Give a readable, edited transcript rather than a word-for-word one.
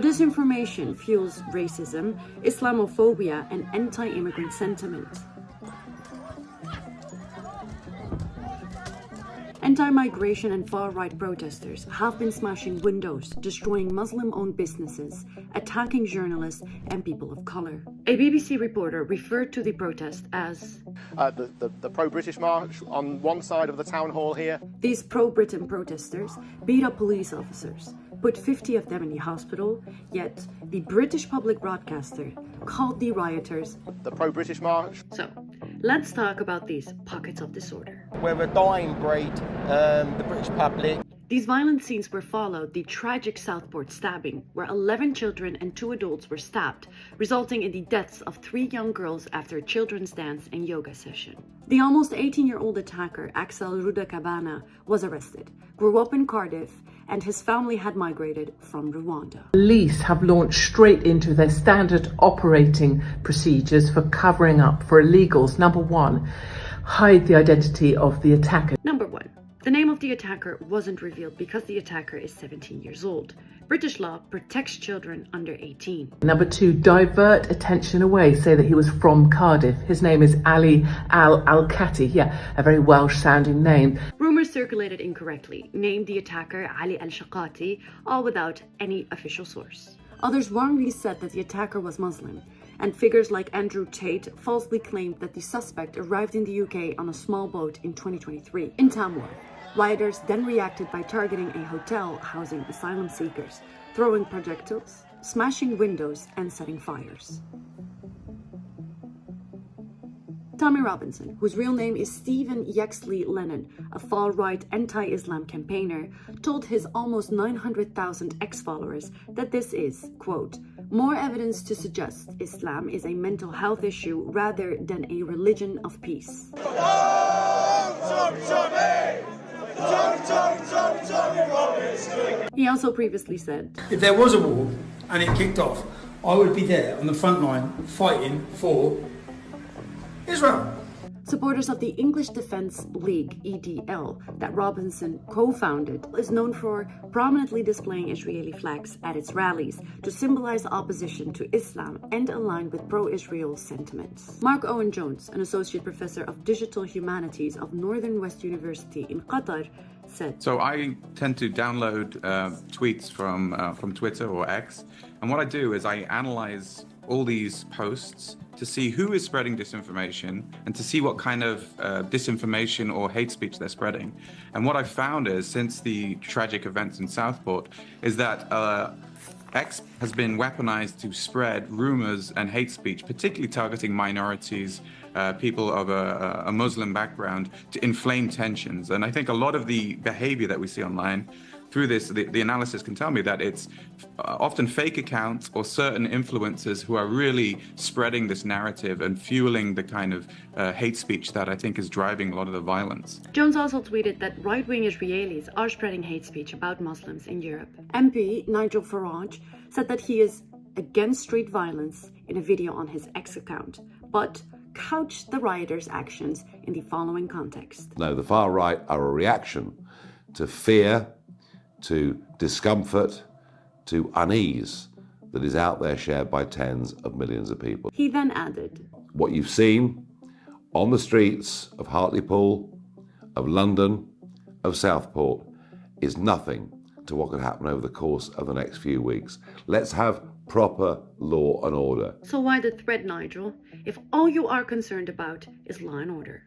Disinformation fuels racism, Islamophobia, and anti-immigrant sentiment. Anti-migration and far-right protesters have been smashing windows, destroying Muslim-owned businesses, attacking journalists and people of color. A BBC reporter referred to the protest as the pro-British march on one side of the town hall here. These pro-Britain protesters beat up police officers, put 50 of them in the hospital, yet the British public broadcaster called the rioters the pro-British march. So, let's talk about these pockets of disorder. We're a dying breed, the British public. These violent scenes were followed the tragic Southport stabbing, where 11 children and 2 adults were stabbed, resulting in the deaths of 3 young girls after a children's dance and yoga session. The almost 18-year-old attacker, Axel Rudakabana, was arrested, grew up in Cardiff, and his family had migrated from Rwanda. Police have launched straight into their standard operating procedures for covering up for illegals. Number 1, hide the identity of the attacker. Number 1. The name of the attacker wasn't revealed because the attacker is 17 years old. British law protects children under 18. Number 2, divert attention away. Say that he was from Cardiff. His name is Ali Al-Kati. Yeah, a very Welsh-sounding name. Rumors circulated incorrectly, named the attacker Ali Al-Shaqati, all without any official source. Others wrongly said that the attacker was Muslim, and figures like Andrew Tate falsely claimed that the suspect arrived in the UK on a small boat in 2023. In Tamworth, rioters then reacted by targeting a hotel housing asylum seekers, throwing projectiles, smashing windows, and setting fires. Tommy Robinson, whose real name is Stephen Yexley Lennon, a far-right anti-Islam campaigner, told his almost 900,000 ex-followers that this is, quote, more evidence to suggest Islam is a mental health issue rather than a religion of peace. He also previously said, if there was a war and it kicked off, I would be there on the front line fighting for Israel. Supporters of the English Defence League, EDL, that Robinson co-founded, is known for prominently displaying Israeli flags at its rallies to symbolize opposition to Islam and align with pro-Israel sentiments. Mark Owen Jones, an associate professor of digital humanities of Northern West University in Qatar, said, So I tend to download tweets from Twitter or X, and what I do is I analyze all these posts to see who is spreading disinformation and to see what kind of disinformation or hate speech they're spreading. And what I've found is, since the tragic events in Southport, is that X has been weaponized to spread rumors and hate speech, particularly targeting minorities, people of a Muslim background, to inflame tensions. And I think a lot of the behavior that we see online through this, the analysis can tell me that it's often fake accounts or certain influencers who are really spreading this narrative and fueling the kind of hate speech that I think is driving a lot of the violence. Jones also tweeted that right-wing Israelis are spreading hate speech about Muslims in Europe. MP Nigel Farage said that he is against street violence in a video on his X account, but couched the rioters' actions in the following context. No, the far right are a reaction to fear, to discomfort, to unease that is out there shared by tens of millions of people. He then added, what you've seen on the streets of Hartlepool, of London, of Southport is nothing to what could happen over the course of the next few weeks. Let's have proper law and order. So why the threat, Nigel, if all you are concerned about is law and order?